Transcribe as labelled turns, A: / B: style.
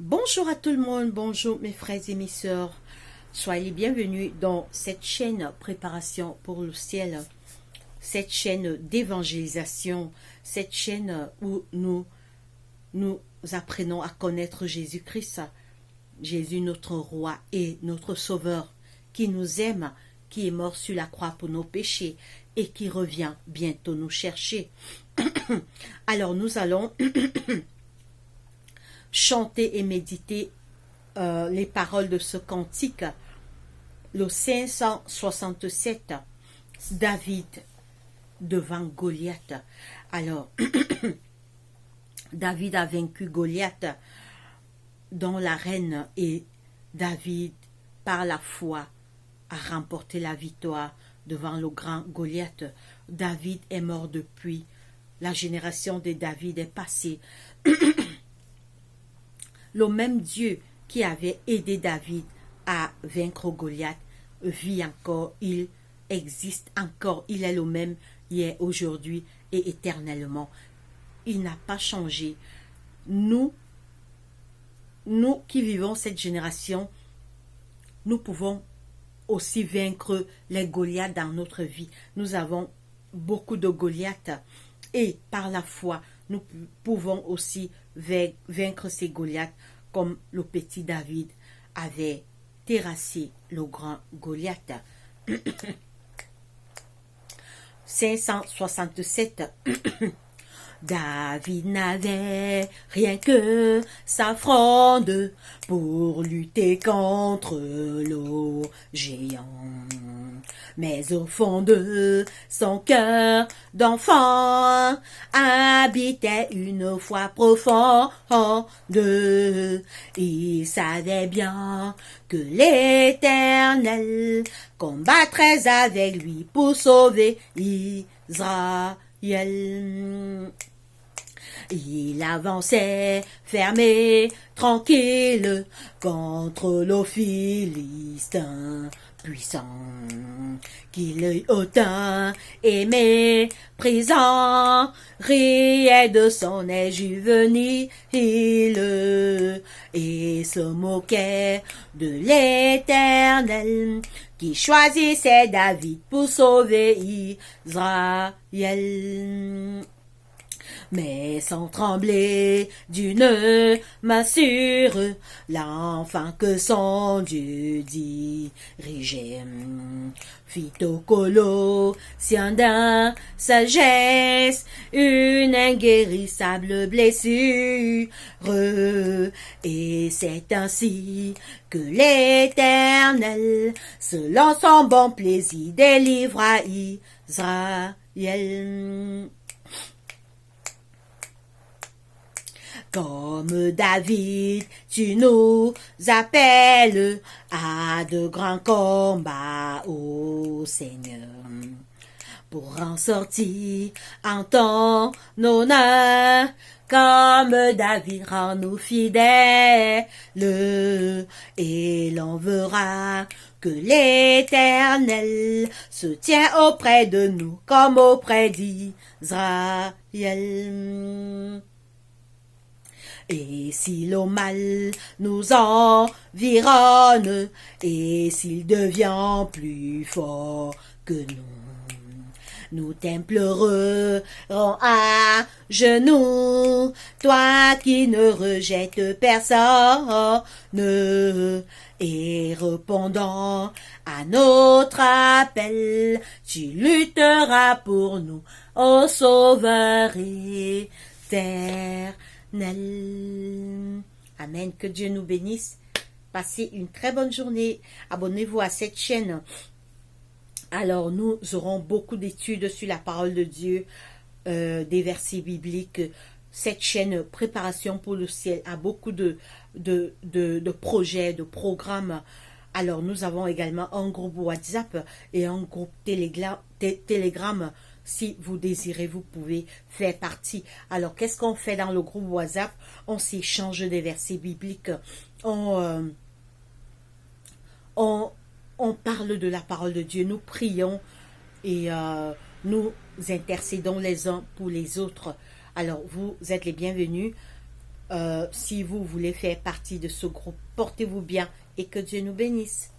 A: Bonjour à tout le monde, bonjour mes frères et mes sœurs. Soyez les bienvenus dans cette chaîne Préparation pour le ciel, cette chaîne d'évangélisation, cette chaîne où nous apprenons à connaître Jésus-Christ, Jésus notre roi et notre sauveur, qui nous aime, qui est mort sur la croix pour nos péchés et qui revient bientôt nous chercher. Alors nous allons chanter et méditer les paroles de ce cantique, le 567, David devant Goliath. Alors, David a vaincu Goliath dans l'arène et David, par la foi, a remporté la victoire devant le grand Goliath. David est mort depuis. La génération de David est passée. Le même Dieu qui avait aidé David à vaincre Goliath vit encore, il existe encore, il est le même hier, aujourd'hui et éternellement. Il n'a pas changé. Nous qui vivons cette génération, nous pouvons aussi vaincre les Goliaths dans notre vie. Nous avons beaucoup de Goliaths et par la foi, nous pouvons aussi vaincre ces Goliaths comme le petit David avait terrassé le grand Goliath. 567. David n'avait rien que sa fronde pour lutter contre le géant. Mais au fond de son cœur d'enfant habitait une foi profonde. Il savait bien que l'Éternel combattrait avec lui pour sauver Israël. Il avançait fermé, tranquille, contre le Philistin puissant, qu'il autant aimé, présent, riait de son aile juvénile et se moquait de l'Éternel qui choisissait David pour sauver Israël. Mais sans trembler d'une main sûre, l'enfant que son Dieu dirigeait fit au Colossien d'un sagesse une inguérissable blessure. Et c'est ainsi que l'Éternel, selon son bon plaisir, délivra Israël. Comme David, tu nous appelles à de grands combats, ô Seigneur, pour en sortir en ton honneur. Comme David, rend-nous fidèles, et l'on verra que l'Éternel se tient auprès de nous comme auprès d'Israël. Et si le mal nous environne, et s'il devient plus fort que nous t'implorerons à genoux, toi qui ne rejettes personne, et répondant à notre appel, tu lutteras pour nous, ô Sauveur éternel. Amen. Que Dieu nous bénisse. Passez une très bonne journée. Abonnez-vous à cette chaîne. Alors, nous aurons beaucoup d'études sur la parole de Dieu, des versets bibliques. Cette chaîne Préparation pour le ciel a beaucoup de projets, de programmes. Alors, nous avons également un groupe WhatsApp et un groupe Telegram. Si vous désirez, vous pouvez faire partie. Alors, qu'est-ce qu'on fait dans le groupe WhatsApp? On s'échange des versets bibliques. On parle de la parole de Dieu. Nous prions et nous intercédons les uns pour les autres. Alors, vous êtes les bienvenus. Si vous voulez faire partie de ce groupe, portez-vous bien et que Dieu nous bénisse.